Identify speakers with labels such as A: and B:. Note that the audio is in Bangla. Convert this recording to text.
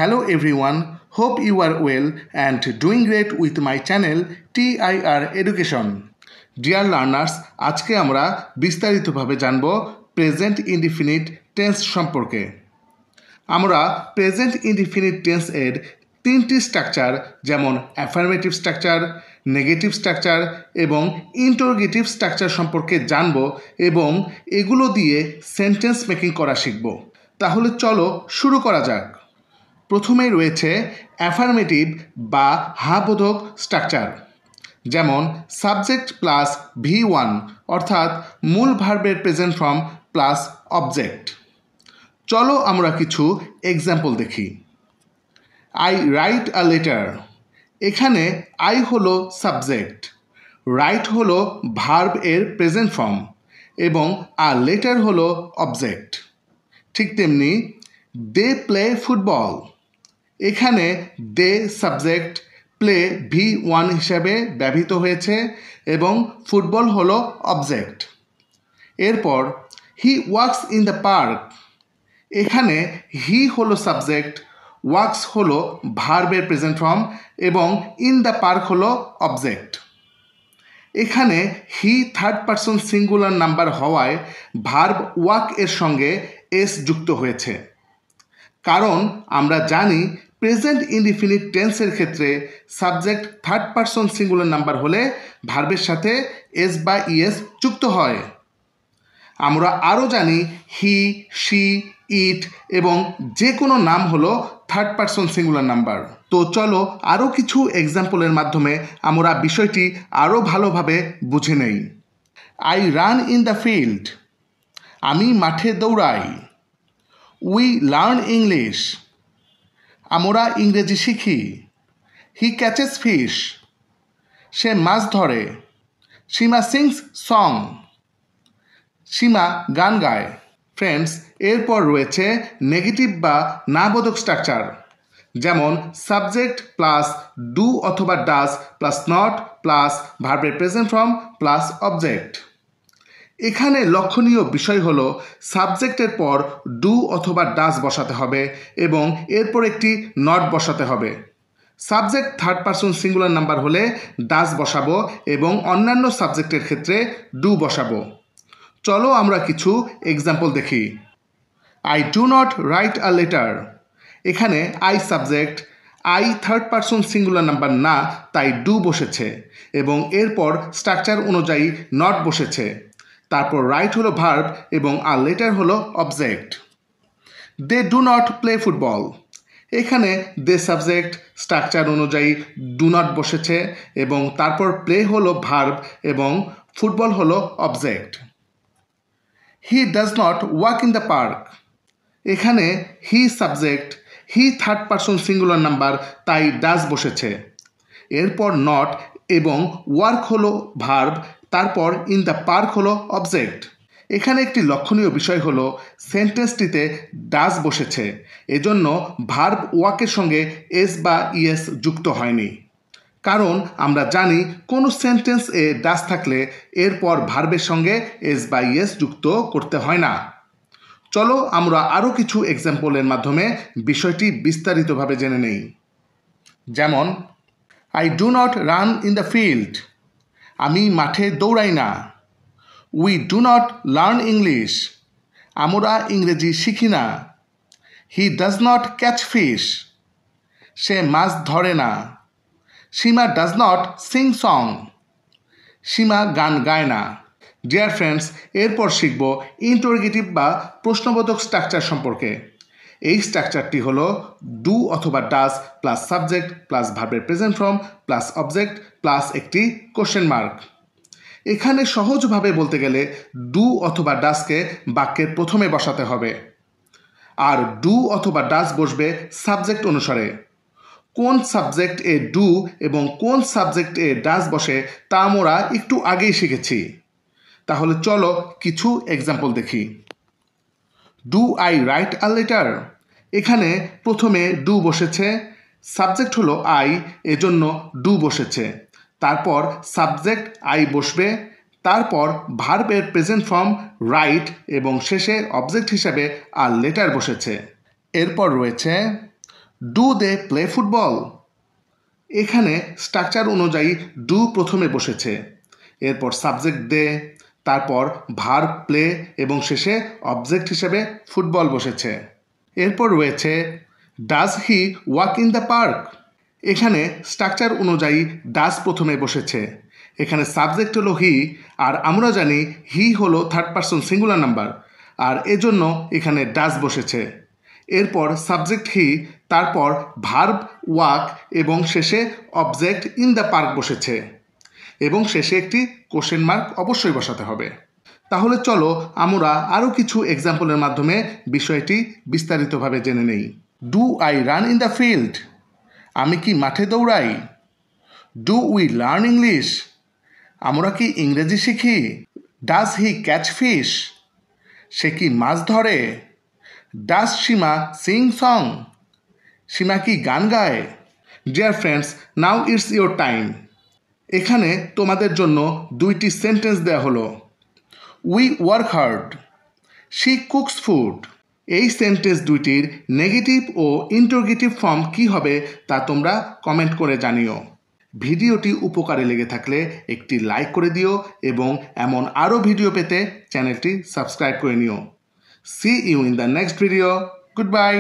A: Hello everyone, hope you are well and doing great with my channel TIR Education. Dear learners, আজকে আমরা বিস্তারিতভাবে জানব প্রেজেন্ট ইনডিফিনিট টেন্স সম্পর্কে। আমরা প্রেজেন্ট ইনডিফিনিট টেন্স এর তিনটি স্ট্রাকচার যেমন অ্যাফার্মেটিভ স্ট্রাকচার, নেগেটিভ স্ট্রাকচার এবং ইন্টারোগেটিভ স্ট্রাকচার সম্পর্কে জানব এবং এগুলো দিয়ে সেন্টেন্স মেকিং করা শিখব। তাহলে চলো শুরু করা যাক। প্রথমেই রয়েছে অ্যাফার্মেটিভ বা হ্যাঁ-বোধক স্ট্রাকচার, যেমন সাবজেক্ট প্লাস V1 অর্থাৎ মূল ভার্বের প্রেজেন্ট ফর্ম প্লাস অবজেক্ট। চলো আমরা কিছু এক্সাম্পল দেখি। আই রাইট আ লেটার, এখানে আই হলো সাবজেক্ট, রাইট হলো ভার্ব এর প্রেজেন্ট ফর্ম এবং আ লেটার হলো অবজেক্ট। ঠিক তেমনি দে প্লে ফুটবল, এখানে দে সাবজেক্ট, প্লে V1 হিসাবে ব্যবহৃত হয়েছে এবং ফুটবল হলো অবজেক্ট। এরপর he works in the park, এখানে হি হলো সাবজেক্ট, ওয়ার্কস হলো ভার্বের প্রেজেন্ট ফর্ম এবং ইন দ্য পার্ক হলো অবজেক্ট। এখানে হি থার্ড পারসন সিঙ্গুলার নাম্বার হওয়ায় ভার্ব ওয়ার্ক এর সঙ্গে এস যুক্ত হয়েছে, কারণ আমরা জানি প্রেজেন্ট ইনডিফিনিট টেন্সের ক্ষেত্রে subject third person singular number হলে ভার্বের সাথে এস বা ইএস যুক্ত হয়। আমরা আরও জানি হি, শি, ইট এবং যে কোনো নাম হলো থার্ড পারসন সিঙ্গুলার নাম্বার। তো চলো আরও কিছু এক্সাম্পলের মাধ্যমে আমরা বিষয়টি আরও ভালোভাবে বুঝে নেই। I run in the field, আমি মাঠে দৌড়াই। উই লার্ন ইংলিশ, আমরা ইংরেজি শিখি। হি ক্যাচেস ফিশ, সে মাছ ধরে। সীমা সিংস সং, সীমা গান গায়। ফ্রেন্ডস, এরপর রয়েছে নেগেটিভ বা না-বোধক স্ট্রাকচার, যেমন সাবজেক্ট প্লাস ডু অথবা ডাজ প্লাস নট প্লাস ভার্বের প্রেজেন্ট ফর্ম প্লাস অবজেক্ট। এখানে লক্ষণীয় বিষয় হলো সাবজেক্টের পর ডু অথবা ডাজ বসাতে হবে এবং এরপর একটি নট বসাতে হবে। Subject third person singular number হলে ডাজ বসাবো এবং অন্যান্য সাবজেক্টের ক্ষেত্রে ডু বসাবো। চলো আমরা কিছু এক্সাম্পল দেখি। I do not write a letter, এখানে I subject, I third person singular number না, তাই ডু বসেছে এবং এরপর স্ট্রাকচার অনুযায়ী নট বসেছে। তারপর রাইট হলো ভার্ব এবং আর লেটার হলো object. They do not play football, এখানে দে সাবজেক্ট, স্ট্রাকচার অনুযায়ী ডু নট বসেছে এবং তারপর প্লে হলো ভার্ব এবং ফুটবল হলো object. He does not walk in the park, এখানে he subject, he third person singular number, তাই ডাজ বসেছে। এরপর নট এবং ওয়ার্ক হলো ভার্ব, তারপর ইন দ্য পার্ক হলো অবজেক্ট। এখানে একটি লক্ষণীয় বিষয় হলো সেন্টেন্সটিতে ডাজ বসেছে, এজন্য ভার্ব ওয়ার্কের সঙ্গে এস বা ইএস যুক্ত হয়নি, কারণ আমরা জানি কোনো সেন্টেন্স এ ডাজ থাকলে এরপর ভার্বের সঙ্গে এস বা ইএস যুক্ত করতে হয় না। চলো আমরা আরও কিছু এক্সাম্পলের মাধ্যমে বিষয়টি বিস্তারিতভাবে জেনে নেই। যেমন I do not run in the field, আমি মাঠে দৌড়াই না। We do not learn English, আমরা ইংরেজি শিখি না। He does not catch fish, সে মাছ ধরে না। Seema does not sing song, Seema গান গায় না। ডিয়ার ফ্রেন্ডস, এরপর শিখব ইন্টারোগেটিভ বা প্রশ্নবোধক স্ট্রাকচার সম্পর্কে। এই স্ট্রাকচারটি হলো ডু অথবা ডাজ প্লাস সাবজেক্ট প্লাস ভার্বের present form plus object plus একটি কোশ্চেন মার্ক। এখানে সহজভাবে বলতে গেলে ডু অথবা ডাজকে বাক্যের প্রথমে বসাতে হবে, আর ডু অথবা ডাজ বসবে সাবজেক্ট অনুসারে। কোন সাবজেক্ট এ ডু এবং কোন সাবজেক্ট এ ডাজ বসে তা আমরা একটু আগেই শিখেছি। তাহলে চলো কিছু এক্সাম্পল দেখি। Do I right a letter, এখানে প্রথমে ডু বসেছে, সাবজেক্ট হলো আই, এজন্য ডু বসেছে। তারপর সাবজেক্ট আই বসবে, তারপর ভার্বের প্রেজেন্ট ফর্ম রাইট এবং শেষে অবজেক্ট হিসাবে আর লেটার বসেছে। এরপর রয়েছে ডু দে প্লে ফুটবল? এখানে স্ট্রাকচার অনুযায়ী ডু প্রথমে বসেছে, এরপর সাবজেক্ট দে, তারপর ভার্ব প্লে এবং শেষে অবজেক্ট হিসেবে ফুটবল বসেছে। এরপর রয়েছে does he walk in the park? এখানে স্ট্রাকচার অনুযায়ী ডাজ প্রথমে বসেছে, এখানে সাবজেক্ট হলো হি, আর আমরা জানি হি হলো থার্ড পারসন সিঙ্গুলার নাম্বার, আর এজন্য এখানে ডাজ বসেছে। এরপর সাবজেক্ট হি, তারপর ভার্ব ওয়াক এবং শেষে অবজেক্ট ইন দ্য পার্ক বসেছে, এবং শেষে একটি কোশ্চেন মার্ক অবশ্যই বসাতে হবে। তাহলে চলো আমরা আরও কিছু এক্সাম্পলের মাধ্যমে বিষয়টি বিস্তারিতভাবে জেনে নেই। Do I run in the field? আমি কি মাঠে দৌড়াই? Do we learn English? আমরা কি ইংরেজি শিখি? Does he catch fish? সে কি মাছ ধরে? Does Seema sing song? Seema কি গান গায়? Dear friends, now it's your time. এখানে তোমাদের জন্য দুইটি সেন্টেন্স দেওয়া হলো। We work hard, she cooks food. এই সেন্টেন্স দুইটির নেগেটিভ ও ইন্টারোগেটিভ ফর্ম কী হবে তা তোমরা কমেন্ট করে জানিও। ভিডিওটি উপকারে লেগে থাকলে একটি লাইক করে দিও এবং এমন আরও ভিডিও পেতে চ্যানেলটি সাবস্ক্রাইব করে নিও। See you in the next video. Good by.